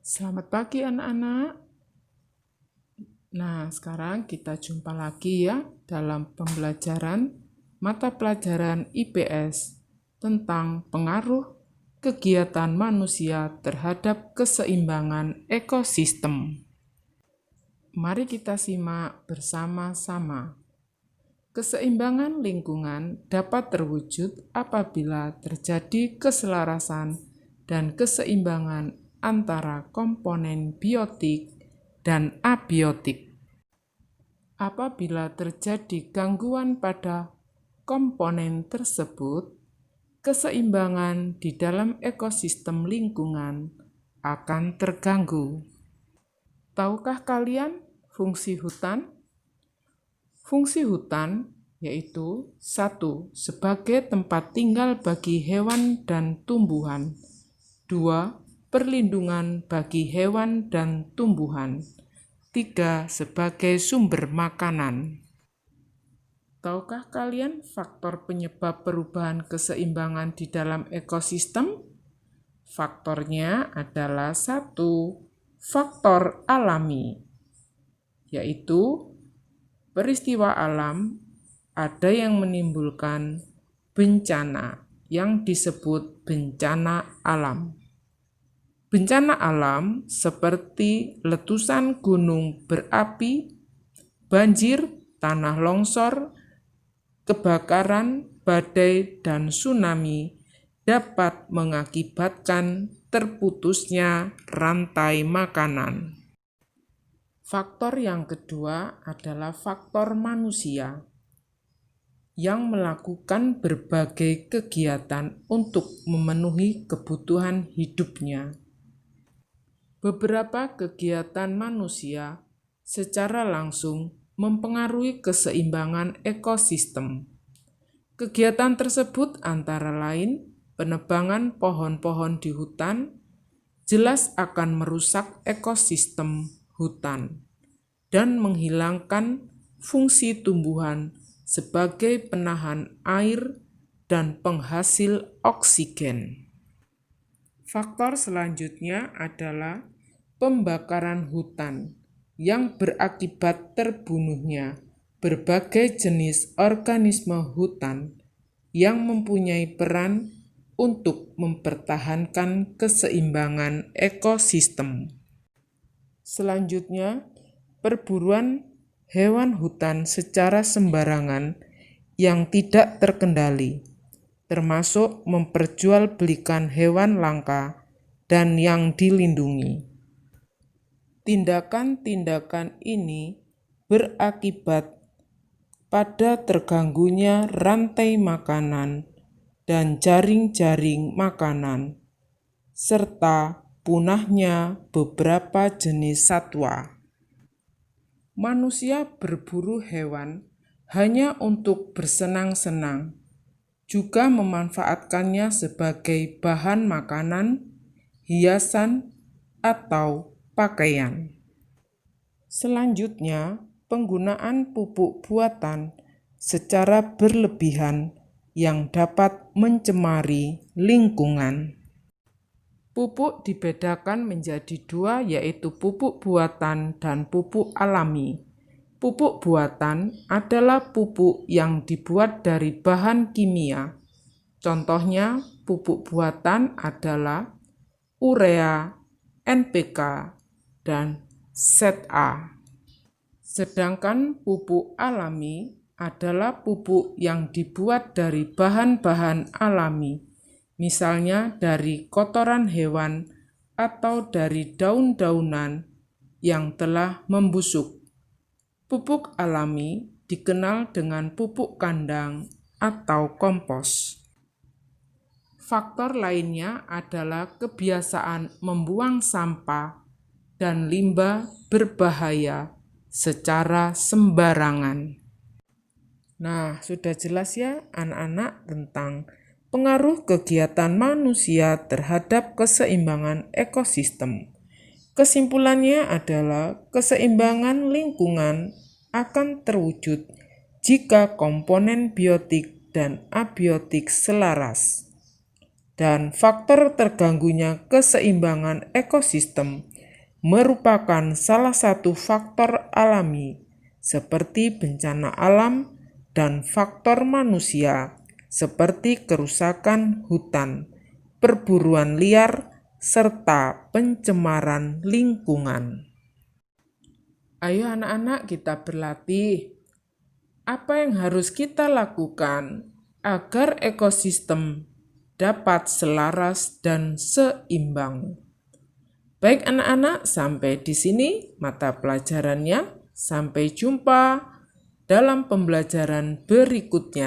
Selamat pagi anak-anak. Nah, sekarang kita jumpa lagi ya dalam pembelajaran mata pelajaran IPS tentang pengaruh kegiatan manusia terhadap keseimbangan ekosistem. Mari kita simak bersama-sama. Keseimbangan lingkungan dapat terwujud apabila terjadi keselarasan dan keseimbangan antara komponen biotik dan abiotik. Apabila terjadi gangguan pada komponen tersebut, keseimbangan di dalam ekosistem lingkungan akan terganggu. Tahukah kalian fungsi hutan? Fungsi hutan yaitu 1. Sebagai tempat tinggal bagi hewan dan tumbuhan. 2. Perlindungan bagi hewan dan tumbuhan. 3. Sebagai sumber makanan. Tahukah kalian faktor penyebab perubahan keseimbangan di dalam ekosistem? Faktornya adalah 1. Faktor alami, yaitu peristiwa alam ada yang menimbulkan bencana yang disebut bencana alam. Bencana alam seperti letusan gunung berapi, banjir, tanah longsor, kebakaran, badai, dan tsunami dapat mengakibatkan terputusnya rantai makanan. Faktor yang kedua adalah faktor manusia yang melakukan berbagai kegiatan untuk memenuhi kebutuhan hidupnya. Beberapa kegiatan manusia secara langsung mempengaruhi keseimbangan ekosistem. Kegiatan tersebut antara lain penebangan pohon-pohon di hutan jelas akan merusak ekosistem hutan dan menghilangkan fungsi tumbuhan sebagai penahan air dan penghasil oksigen. Faktor selanjutnya adalah pembakaran hutan yang berakibat terbunuhnya berbagai jenis organisme hutan yang mempunyai peran untuk mempertahankan keseimbangan ekosistem. Selanjutnya, perburuan hewan hutan secara sembarangan yang tidak terkendali, termasuk memperjualbelikan hewan langka dan yang dilindungi. Tindakan-tindakan ini berakibat pada terganggunya rantai makanan dan jaring-jaring makanan, serta punahnya beberapa jenis satwa. Manusia berburu hewan hanya untuk bersenang-senang, juga memanfaatkannya sebagai bahan makanan, hiasan, atau pakaian. Selanjutnya, penggunaan pupuk buatan secara berlebihan yang dapat mencemari lingkungan. Pupuk dibedakan menjadi 2, yaitu pupuk buatan dan pupuk alami. Pupuk buatan adalah pupuk yang dibuat dari bahan kimia. Contohnya, pupuk buatan adalah urea, NPK, dan ZA. Sedangkan pupuk alami adalah pupuk yang dibuat dari bahan-bahan alami, misalnya dari kotoran hewan atau dari daun-daunan yang telah membusuk. Pupuk alami dikenal dengan pupuk kandang atau kompos. Faktor lainnya adalah kebiasaan membuang sampah dan limbah berbahaya secara sembarangan. Nah, sudah jelas ya anak-anak tentang pengaruh kegiatan manusia terhadap keseimbangan ekosistem. Kesimpulannya adalah keseimbangan lingkungan akan terwujud jika komponen biotik dan abiotik selaras. dan faktor terganggunya keseimbangan ekosistem merupakan salah satu faktor alami seperti bencana alam dan faktor manusia seperti kerusakan hutan, perburuan liar, serta pencemaran lingkungan. Ayo anak-anak, kita berlatih. Apa yang harus kita lakukan agar ekosistem dapat selaras dan seimbang? Baik anak-anak, sampai di sini mata pelajarannya. Sampai jumpa dalam pembelajaran berikutnya.